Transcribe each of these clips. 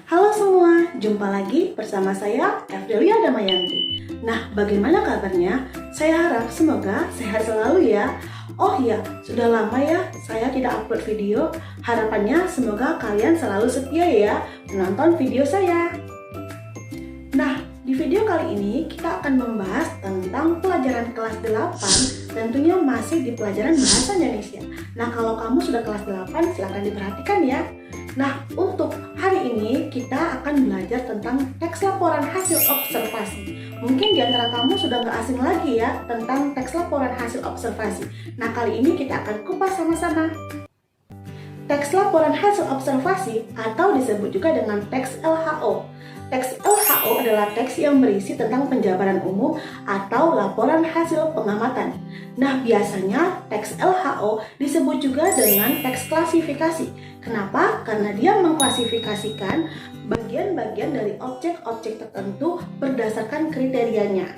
Halo semua, jumpa lagi bersama saya Evdelia Damayanti. Nah, bagaimana kabarnya? Saya harap semoga sehat selalu ya. Oh iya, sudah lama ya saya tidak upload video. Harapannya semoga kalian selalu setia ya menonton video saya. Nah, di video kali ini kita akan membahas tentang pelajaran kelas 8, tentunya masih di pelajaran Bahasa Indonesia. Nah, kalau kamu sudah kelas 8, silahkan diperhatikan ya. Nah, untuk hari ini kita akan belajar tentang teks laporan hasil observasi. Mungkin di antara kamu sudah nggak asing lagi ya tentang teks laporan hasil observasi. Nah, kali ini kita akan kupas sama-sama. Teks laporan hasil observasi atau disebut juga dengan teks LHO. Teks LHO adalah teks yang berisi tentang penjabaran umum atau laporan hasil pengamatan. Nah, biasanya teks LHO disebut juga dengan teks klasifikasi. Kenapa? Karena dia mengklasifikasikan bagian-bagian dari objek-objek tertentu berdasarkan kriterianya.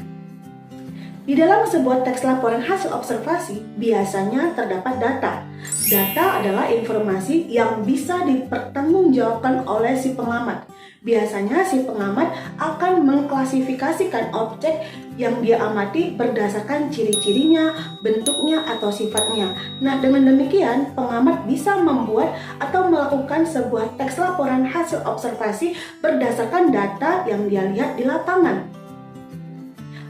Di dalam sebuah teks laporan hasil observasi, biasanya terdapat data. Data adalah informasi yang bisa dipertanggungjawabkan oleh si pengamat. Biasanya si pengamat akan mengklasifikasikan objek yang dia amati berdasarkan ciri-cirinya, bentuknya, atau sifatnya. Nah, dengan demikian, pengamat bisa membuat atau melakukan sebuah teks laporan hasil observasi berdasarkan data yang dia lihat di lapangan.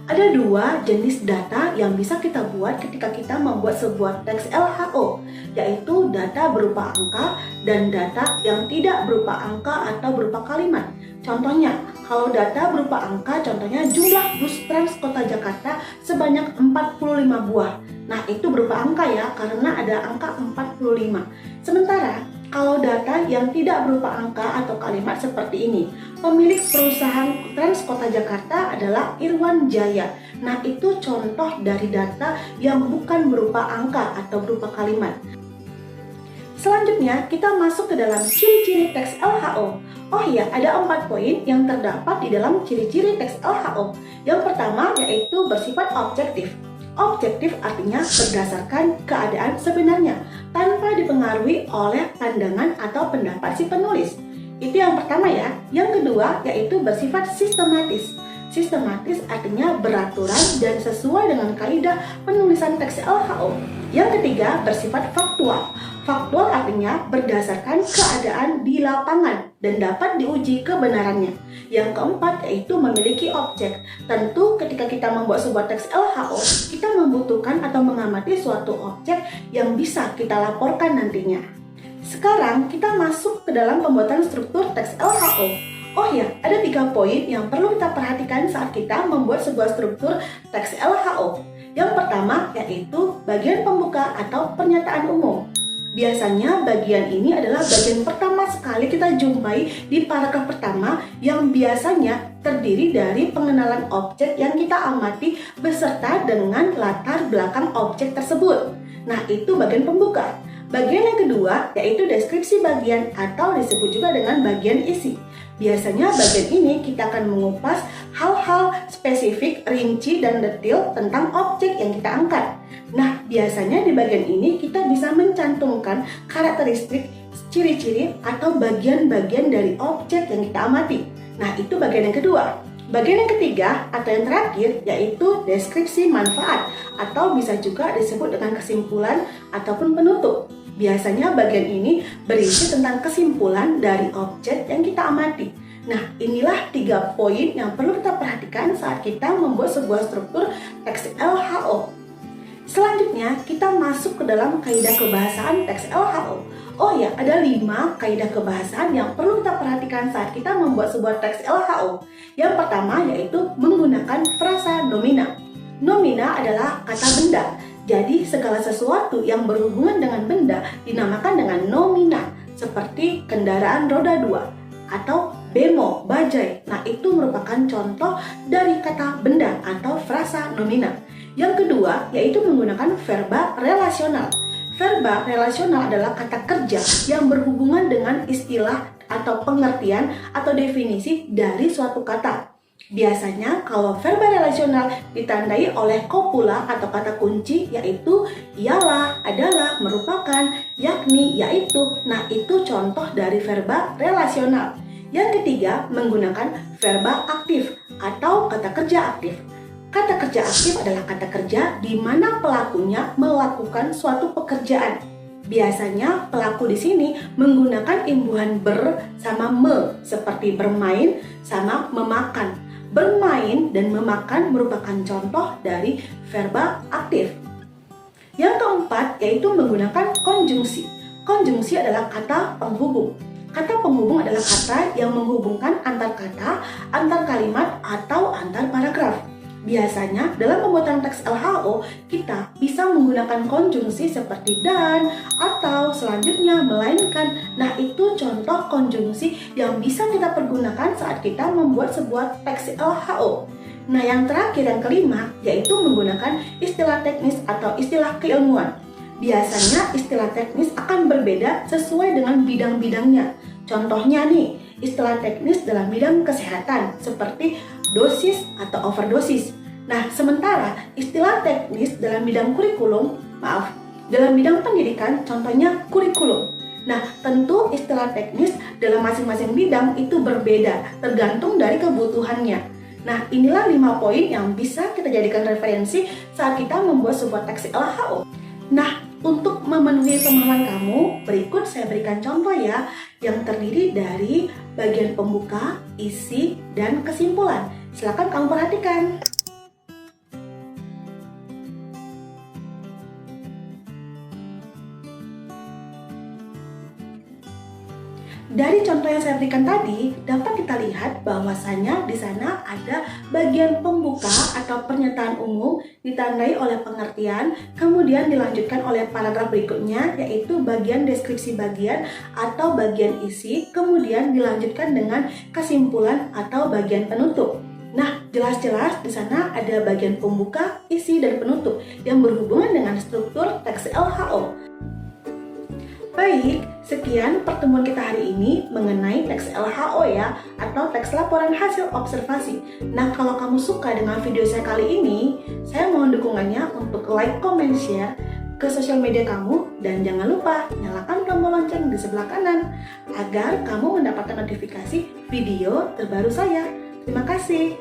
Ada dua jenis data yang bisa kita buat ketika kita membuat sebuah teks LHO, yaitu data berupa angka dan data yang tidak berupa angka atau berupa kalimat. Contohnya, kalau data berupa angka, contohnya jumlah bus Trans Kota Jakarta sebanyak 45 buah. Nah, itu berupa angka ya, karena ada angka 45. Sementara, kalau data yang tidak berupa angka atau kalimat seperti ini, pemilik perusahaan Trans Kota Jakarta adalah Irwan Jaya. Nah, itu contoh dari data yang bukan berupa angka atau berupa kalimat. Selanjutnya, kita masuk ke dalam ciri-ciri teks LHO. Oh iya, ada 4 poin yang terdapat di dalam ciri-ciri teks LHO. Yang pertama yaitu bersifat objektif. Objektif artinya berdasarkan keadaan sebenarnya, tanpa dipengaruhi oleh pandangan atau pendapat si penulis. Itu yang pertama ya. Yang kedua yaitu bersifat sistematis. Sistematis artinya beraturan dan sesuai dengan kaidah penulisan teks LHO. Yang ketiga bersifat faktual. Faktual artinya berdasarkan keadaan di lapangan dan dapat diuji kebenarannya. Yang keempat yaitu memiliki objek. Tentu ketika kita membuat sebuah teks LHO, kita membutuhkan atau mengamati suatu objek yang bisa kita laporkan nantinya. Sekarang kita masuk ke dalam pembuatan struktur teks LHO. Oh ya, ada 3 poin yang perlu kita perhatikan saat kita membuat sebuah struktur teks LHO. Yang pertama yaitu bagian pembuka atau pernyataan umum. Biasanya bagian ini adalah bagian pertama sekali kita jumpai di paragraf pertama yang biasanya terdiri dari pengenalan objek yang kita amati beserta dengan latar belakang objek tersebut. Nah, itu bagian pembuka. Bagian yang kedua yaitu deskripsi bagian atau disebut juga dengan bagian isi. Biasanya bagian ini kita akan mengupas hal-hal spesifik, rinci, dan detail tentang objek yang kita angkat. Nah, biasanya di bagian ini kita bisa mencantumkan karakteristik, ciri-ciri, atau bagian-bagian dari objek yang kita amati. Nah, itu bagian yang kedua. Bagian yang ketiga atau yang terakhir yaitu deskripsi manfaat atau bisa juga disebut dengan kesimpulan ataupun penutup. Biasanya bagian ini berisi tentang kesimpulan dari objek yang kita amati. Nah, inilah 3 poin yang perlu kita perhatikan saat kita membuat sebuah struktur teks LHO. Selanjutnya, kita masuk ke dalam kaidah kebahasaan teks LHO. Oh ya, ada 5 kaidah kebahasaan yang perlu kita perhatikan saat kita membuat sebuah teks LHO. Yang pertama yaitu menggunakan frasa nomina. Nomina adalah kata benda. Jadi, segala sesuatu yang berhubungan dengan benda dinamakan dengan nomina, seperti kendaraan roda 2 atau bemo, bajai. Nah, itu merupakan contoh dari kata benda atau frasa nomina. Yang kedua, yaitu menggunakan verba relasional. Verba relasional adalah kata kerja yang berhubungan dengan istilah atau pengertian atau definisi dari suatu kata. Biasanya kalau verba relasional ditandai oleh kopula atau kata kunci yaitu ialah, adalah, merupakan, yakni, yaitu. Nah, itu contoh dari verba relasional. Yang ketiga, menggunakan verba aktif atau kata kerja aktif. Kata kerja aktif adalah kata kerja di mana pelakunya melakukan suatu pekerjaan. Biasanya pelaku di sini menggunakan imbuhan ber sama me, seperti bermain sama memakan. Bermain dan memakan merupakan contoh dari verba aktif. Yang keempat yaitu menggunakan konjungsi. Konjungsi adalah kata penghubung. Kata penghubung adalah kata yang menghubungkan antar kata, antar kalimat, atau antar paragraf. Biasanya dalam pembuatan teks LHO kita bisa menggunakan konjungsi seperti dan, atau, selanjutnya, melainkan. Nah, itu contoh konjungsi yang bisa kita pergunakan saat kita membuat sebuah teks LHO. Nah, yang terakhir, yang kelima, yaitu menggunakan istilah teknis atau istilah keilmuan. Biasanya istilah teknis akan berbeda sesuai dengan bidang-bidangnya. Contohnya nih, istilah teknis dalam bidang kesehatan seperti dosis atau overdosis. Nah, sementara istilah teknis dalam bidang dalam bidang pendidikan contohnya kurikulum. Nah, tentu istilah teknis dalam masing-masing bidang itu berbeda tergantung dari kebutuhannya. Nah, inilah 5 poin yang bisa kita jadikan referensi saat kita membuat sebuah teks LHO. Nah, untuk memenuhi pemahaman kamu, berikut saya berikan contoh ya, yang terdiri dari bagian pembuka, isi, dan kesimpulan. Silakan kamu perhatikan. Dari contoh yang saya berikan tadi, dapat kita lihat bahwasanya di sana ada bagian pembuka atau pernyataan umum ditandai oleh pengertian, kemudian dilanjutkan oleh paragraf berikutnya yaitu bagian deskripsi bagian atau bagian isi, kemudian dilanjutkan dengan kesimpulan atau bagian penutup. Nah, jelas-jelas di sana ada bagian pembuka, isi, dan penutup yang berhubungan dengan struktur teks LHO. Baik, sekian pertemuan kita hari ini mengenai teks LHO ya, atau teks laporan hasil observasi. Nah, kalau kamu suka dengan video saya kali ini, saya mohon dukungannya untuk like, comment, share ke sosial media kamu, dan jangan lupa nyalakan tombol lonceng di sebelah kanan agar kamu mendapatkan notifikasi video terbaru saya. Terima kasih.